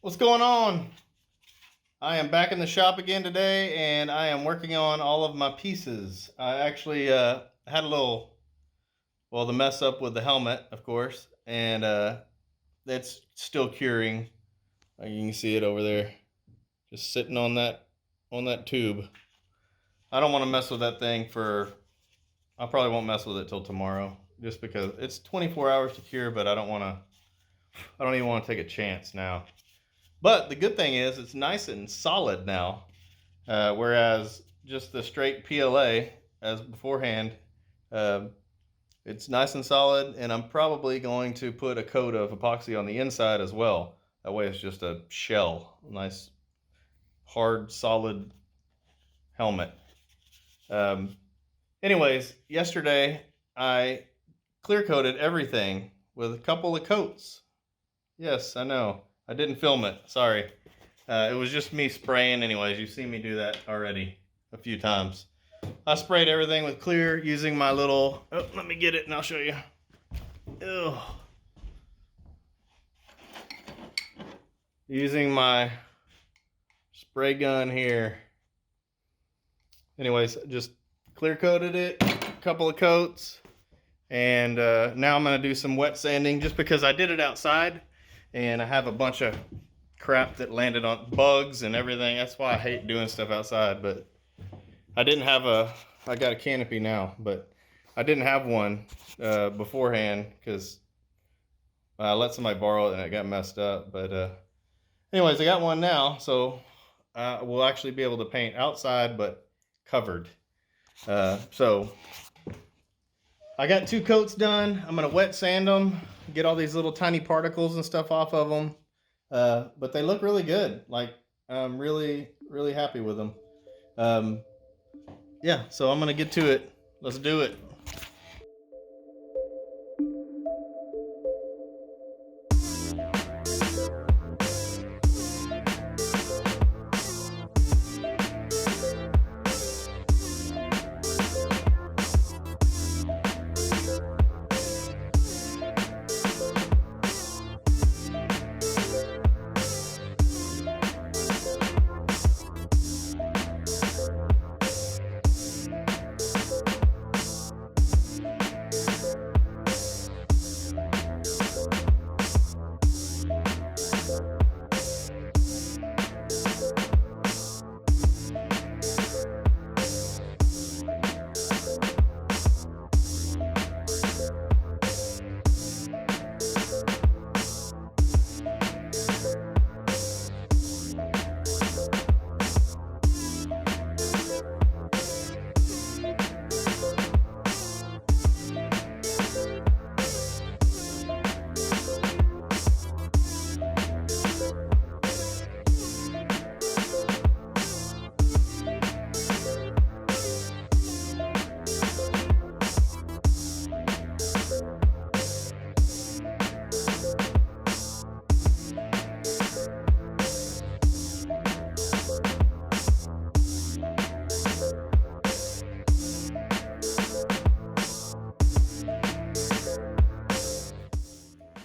What's going on? I am back in the shop again today, and I am working on all of my pieces. I actually had a little, the mess up with the helmet, of course, and it's still curing. You can see it over there, just sitting on that tube. I don't want to mess with that thing I probably won't mess with it till tomorrow, just because it's 24 hours to cure, but I don't even want to take a chance now. But the good thing is it's nice and solid now, whereas just the straight PLA as beforehand, it's nice and solid, and I'm probably going to put a coat of epoxy on the inside as well. That way it's just a shell, nice, hard, solid helmet. Anyways, yesterday I clear coated everything with a couple of coats. Yes, I know. I didn't film it. Sorry. It was just me spraying anyways. You've seen me do that already a few times. I sprayed everything with clear using my little... Oh, let me get it and I'll show you. Ew. Using my spray gun here. Anyways, just clear coated it, a couple of coats. And now I'm going to do some wet sanding just because I did it outside. And I have a bunch of crap that landed on bugs and everything. That's why I hate doing stuff outside. But I got a canopy now, but I didn't have one beforehand because I let somebody borrow it and it got messed up. But anyways, I got one now, so we'll actually be able to paint outside but covered. So I got 2 coats done. I'm going to wet sand them, get all these little tiny particles and stuff off of them. But they look really good. Like, I'm really, really happy with them. Yeah, so I'm going to get to it. Let's do it.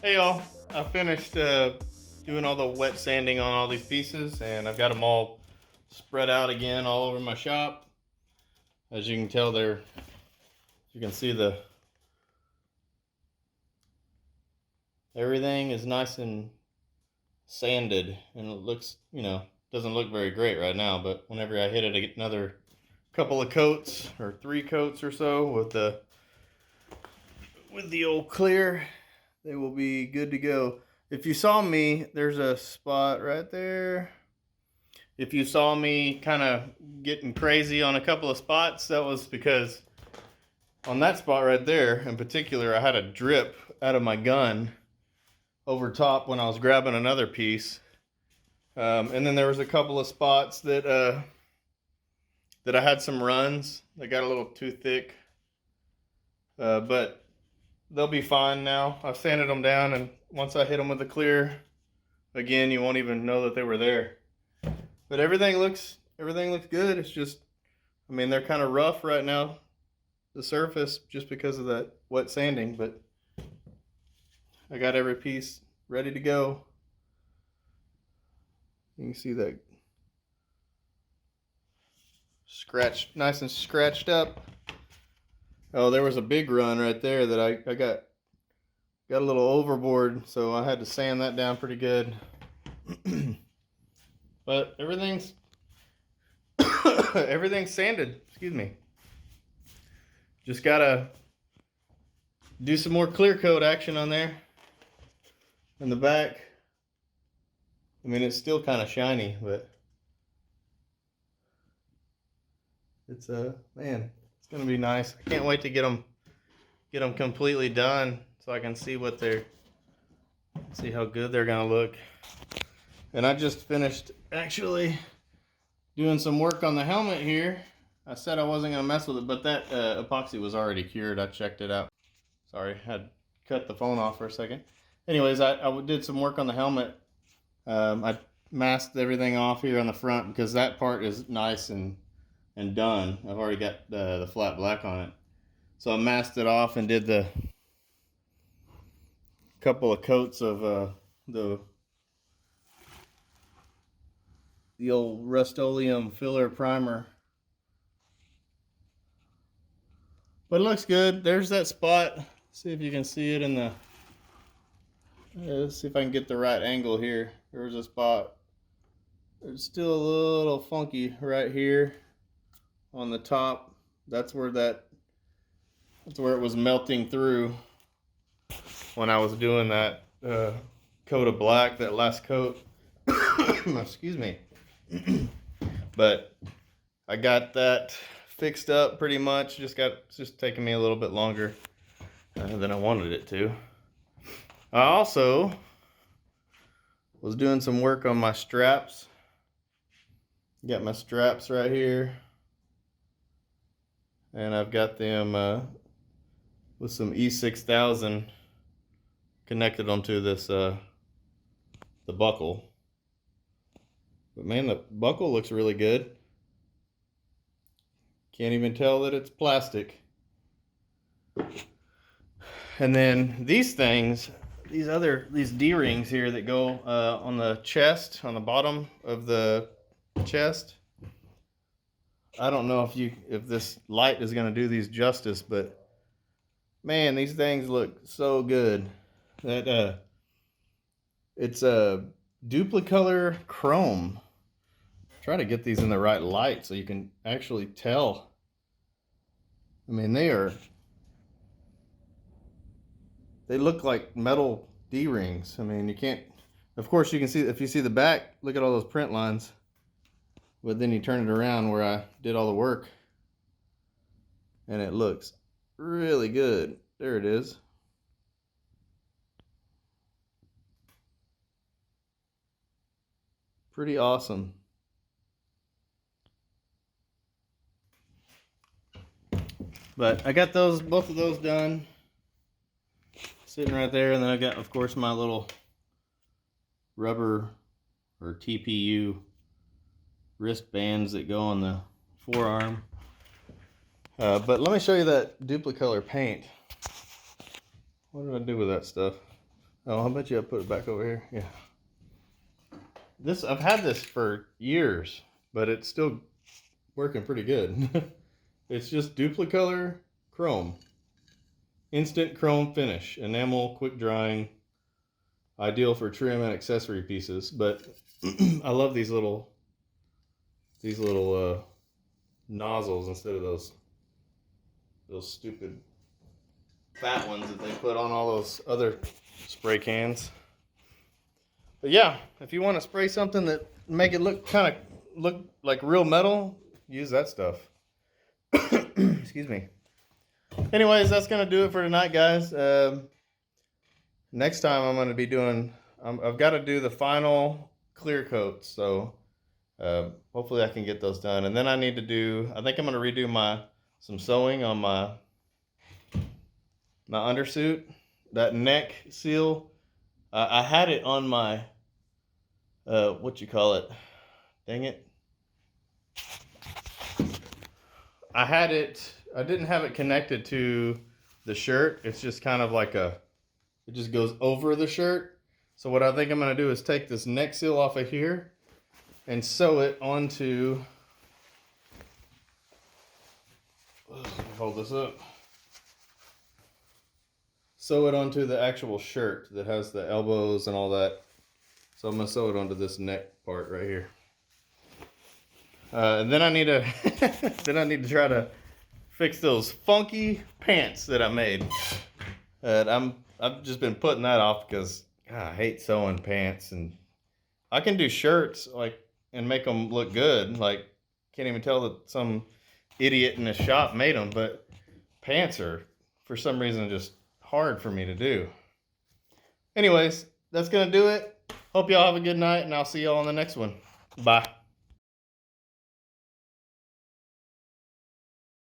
Hey y'all, I finished doing all the wet sanding on all these pieces, and I've got them all spread out again all over my shop. As you can tell, you can see everything is nice and sanded, and it looks, doesn't look very great right now, but whenever I hit it, I get another couple of coats or 3 coats or so with the old clear. They will be good to go. If you saw me, there's a spot right there. If you saw me kind of getting crazy on a couple of spots, that was because on that spot right there in particular, I had a drip out of my gun over top when I was grabbing another piece. And then there was a couple of spots that I had some runs that got a little too thick. But they'll be fine now. I've sanded them down, and once I hit them with the clear, again, you won't even know that they were there. But everything looks good. It's just, they're kind of rough right now, the surface, just because of that wet sanding, but I got every piece ready to go. You can see that scratched, nice and scratched up. Oh, there was a big run right there that I got a little overboard, so I had to sand that down pretty good. But everything's everything's sanded. Excuse me. Just gotta do some more clear coat action on there in the back. I mean, it's still kind of shiny, but it's man, it's gonna be nice. I can't wait to get them completely done so I can see see how good they're gonna look. And I just finished actually doing some work on the helmet here. I said I wasn't gonna mess with it, but that epoxy was already cured. I checked it out. Sorry, had cut the phone off for a second. Anyways, I did some work on the helmet. I masked everything off here on the front because that part is nice and done. I've already got the flat black on it. So I masked it off and did the couple of coats of the old Rustoleum filler primer. But it looks good. There's that spot. See if you can see it in the... let's see if I can get the right angle here. There's a spot. It's still a little funky right here on the top. That's where it was melting through when I was doing that coat of black, that last coat. Excuse me. But I got that fixed up pretty much. It's just taking me a little bit longer than I wanted it to. I also was doing some work on my straps. Got my straps right here, and I've got them with some E6000 connected onto this the buckle. But man, the buckle looks really good. Can't even tell that it's plastic. And then these things, these D-rings here that go on the chest, on the bottom of the chest. I don't know if this light is going to do these justice, but man, these things look so good. That it's a Duplicolor chrome. Try to get these in the right light so you can actually tell. I mean, they look like metal D-rings. I mean, you can't, of course you can see, if you see the back, look at all those print lines. But then you turn it around where I did all the work, and it looks really good. There it is. Pretty awesome. But I got both of those done, sitting right there, and then I got, of course, my little rubber or TPU wristbands that go on the forearm. But let me show you that Duplicolor paint. What did I do with that stuff? Oh, I bet you I put it back over here. Yeah. I've had this for years, but it's still working pretty good. It's just Duplicolor chrome. Instant chrome finish. Enamel, quick drying. Ideal for trim and accessory pieces. But I love these little nozzles instead of those stupid fat ones that they put on all those other spray cans. But yeah, if you want to spray something that make it look like real metal, use that stuff. Excuse me. Anyways, that's gonna do it for tonight, guys. Next time I'm gonna be doing, I've got to do the final clear coats, so hopefully I can get those done. And then I need to do, I think I'm gonna redo some sewing on my undersuit. That neck seal, I had it on my what you call it? Dang it. I didn't have it connected to the shirt. It's just kind of like it just goes over the shirt. So what I think I'm gonna do is take this neck seal off of here and sew it onto, let me hold this up, sew it onto the actual shirt that has the elbows and all that. So I'm gonna sew it onto this neck part right here. And then I need to then I need to try to fix those funky pants that I made. I've just been putting that off because God, I hate sewing pants, and I can do shirts like and make them look good. Like can't even tell that some idiot in a shop made them, but pants are for some reason just hard for me to do. Anyways, that's gonna do it. Hope y'all have a good night, and I'll see y'all on the next one. Bye.